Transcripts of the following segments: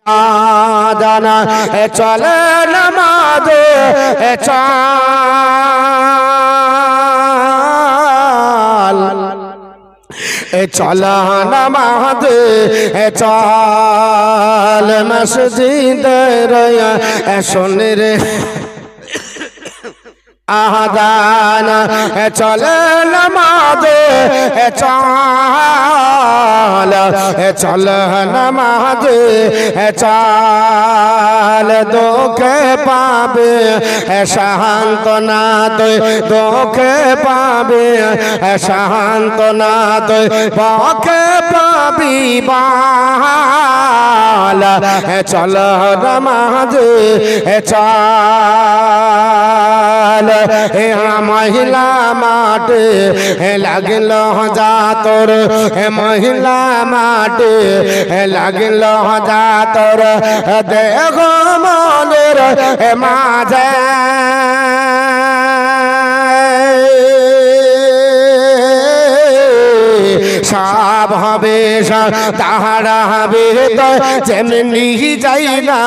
জানা চলে নামাজ চল চল নামাজ চল মসজিদ শোন রে আদান চলে নামাজ চল চল নামাজ চল দুঃখে পাবে সান্ত্বনা তুই দুঃখে পাবে সান্ত্বনা তুই পক্ষে পাবি বাল চল নামাজ চল মহিলা মাঠে লাগিল যা তোর মহিলা মাঠে লাগিল যা তোর দেহ মনের মাঝে সব হবে তাহারা হবে যেমনি যাই না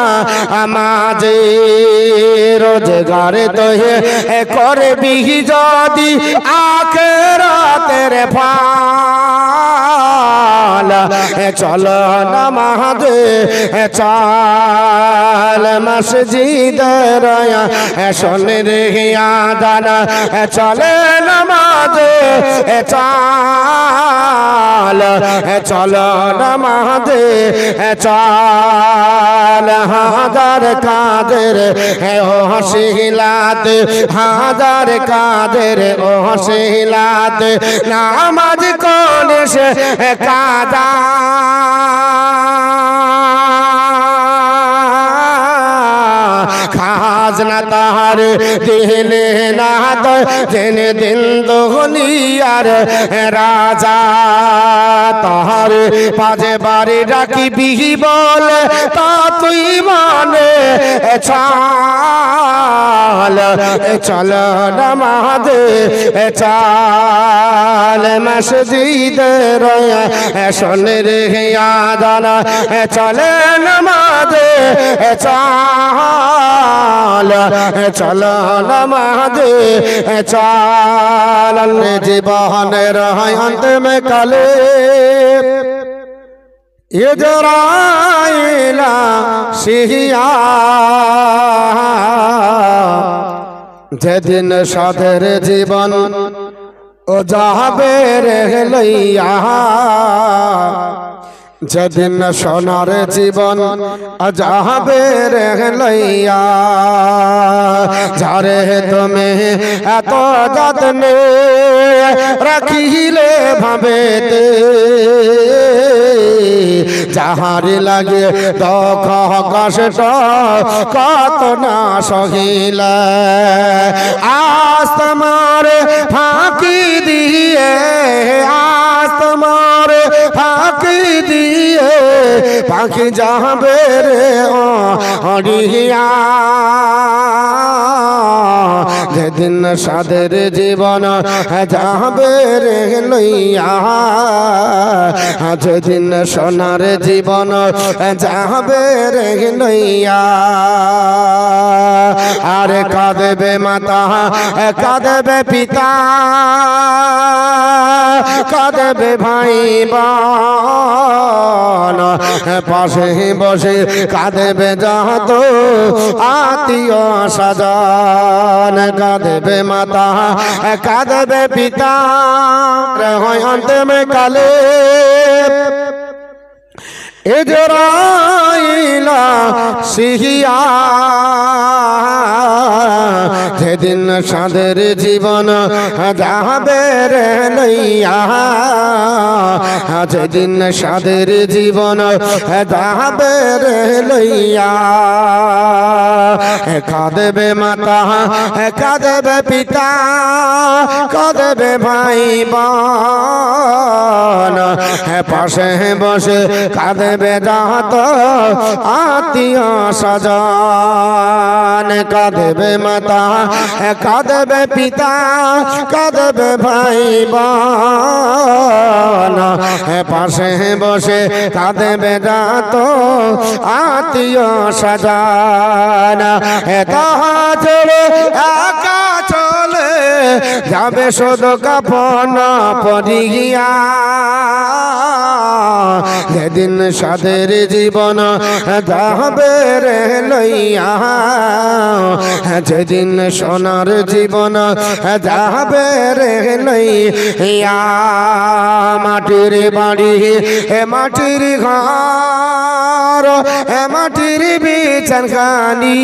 আমাজে রোজগারে তো করবি যদি আখিরাতের ফাল চল নামাজ চল মসজিদ শোন রে আদান চলে নামাজ চল চল নামাজ চল হাজার কাদের ও হসিলাত হাজার কাদের ও হসিলাত নামাজ কোন সে কাদা খাজনা তাহার দিলে না যেন দিন দুনিয়ার রাজা তাহার পাজে বাড়ি রাখিবি বলে তা তুই মানে চল চল নামাজ চল মসজিদ শোন রে আদান চলে নামাজ চল চল নামাজ চল জীবনের অন্তিম কালে ইজরাইলা সিহিয়া যেদিন সাধের জীবন ও যাবে রে লইয়া যেদিন সোনার জীবন যাবে রে লইয়া যারে তুমি এত যত্নে রাখিলে ভাবেতে যাহার লাগে দুঃখ কষ্ট কত না সহিলা আজ তোমার ফাঁকি দিয়ে আজ তোমার ফাঁকি দিয়ে পাখি যাবে রে অড়িয়া যেদিন সাদের জীবন যাবে রে লইয়া যেদিন সোনার জীবন যাবে রে লইয়া আর কাঁদবে মাতা কাঁদবে পিতা কাঁদবে ভাই বোন পাশে বসে কাঁদবে যাত আত্মীয় স্বজন কাঁদবে মাতা কাঁদবে পিতা অন্তিম কালে ইজরাইলা সিহিয়া যেদিন সাদের জীবন যাবে রে লইয়া যেদিন সাদের জীবন যাবে রে লইয়া কাঁদবে মাতা কাঁদবে পিতা কাঁদবে ভাই বোন পাশে বসে কাঁদবে যাত আত্মীয় স্বজন কাঁদবে মাতা কাঁদবে পিতা কাঁদবে ভাই বোন পাশে বসে কাঁদবে যাত আত্মীয় স্বজন তাহা ছেড়ে একা চলে যাবে শুধু কাফন পরিয়া যেদিন সাদের জীবন যাবে রে লইয়া যেদিন সোনার জীবন যাবে রে লইয়া মাটির বাড়ি মাটির ঘর মাটির বিছানখানি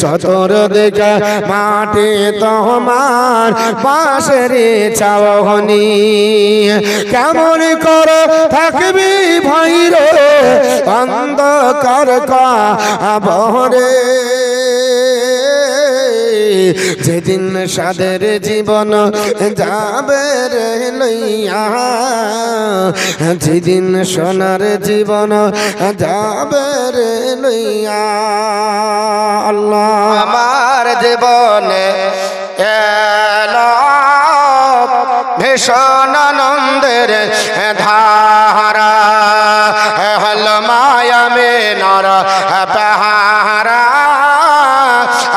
চতর দেখে মাটি তোমার পাশের চাওনি কেমন করে থাকবি ভাই রে অন্ধকার বহরে যেদিন সাদের জীবন যাবে রে লইয়া যেদিন সোনার জীবন যাবে রে লইয়া আল্লাহ আমার জীবনে এলো ভীষণ আনন্দের ধারা হল মায়া মেনর পাহারা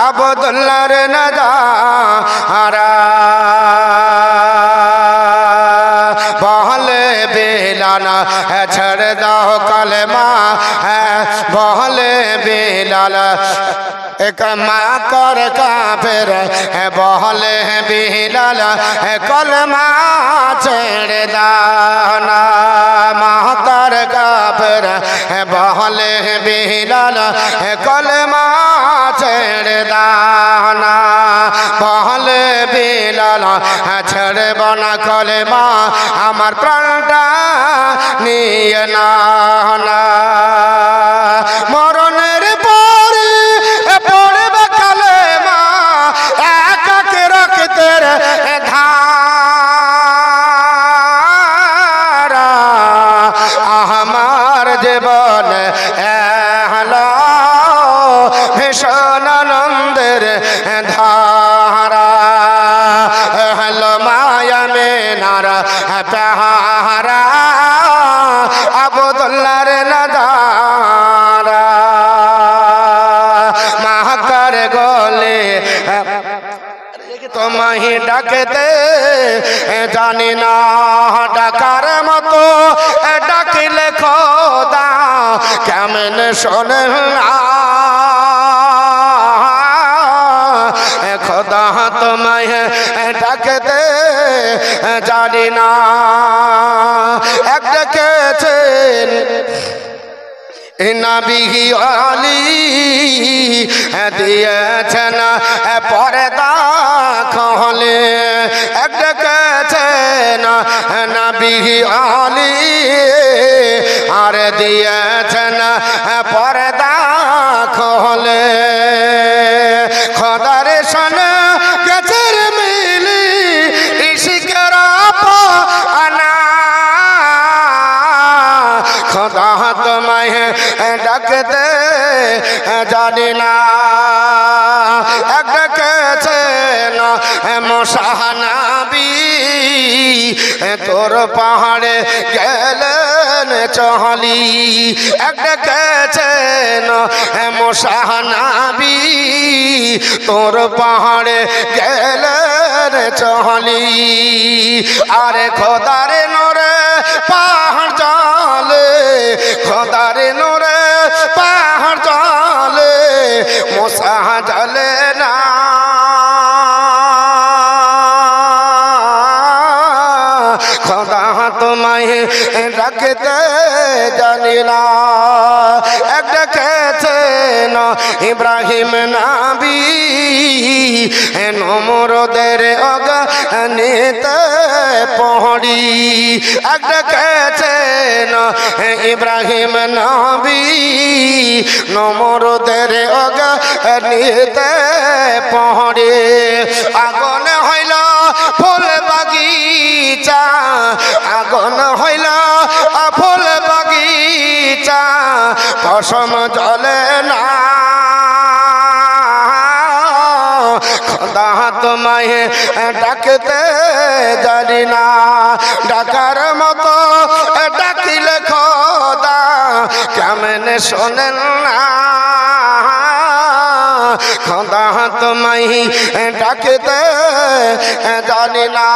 আবদুল্লার নজারা বহলে বেলানা ছেড় দাও কলমা বহলে বেলাল एक माँ कर काफिर बहले बिलाल कलमा छेड़ दाना माँ कर काफिर बहले बिलाल कलमा छेड़ दाना बहले बिलाल छेड़ बना कलमा আমার প্রাণটা নিয়ে না মরণের পরে পড়বে কালেমা একাকে রাখতে ধারা আমার জীবন এলো ভীষণ আনন্দের ধারা হলো মায়া মেনারা পাহারা আবদুল্লার নজারা মাহকার গলে তোমায় ডাকতে জানি না ডাকার মতো ডাকিলে খোদা কেমন শোনে না খোদা তোমায় ডাকতে জানি না এক ডেকেছেন নবী আলী দিয়েছেন পর্দা খোলে এক ডেকেছেন নবী আলী আর দিয়েছেন পর্দা খোলে খোদার সনে গেছের মিলি ঋষিকের পানা খোদা তোমায় ডাকতে জানি না এক ডেকেছেন মুসা নবী তোর পাহাড়ে গেলেন চহলি এক ডেকেছেন মুসা নবী তোর পাহাড়ে গেলেন চহলি আরে খোদারে নোরে পাহাড় জলে খোদারে নোরে পাহাড় জলে মুসা জলে না খোদা তোমায় ডাকতে জানি না এক ডেকেছেন ইব্রাহিম নবী নমরুদের অগণিতে পড়ি এক ডেকেছেন ইব্রাহিম নবী নমরুদের অগণিতে পড়ে আগুন হইল ফুল বাগিচা আগুন হইল ফুল বাগিচা পশম জলে না খোদা তোমায় ডাকতে জানি না ডাকার মতো ডাকিলে খোদা কেমন শোনেন না খোদা তোমায় ডাকতে জানি না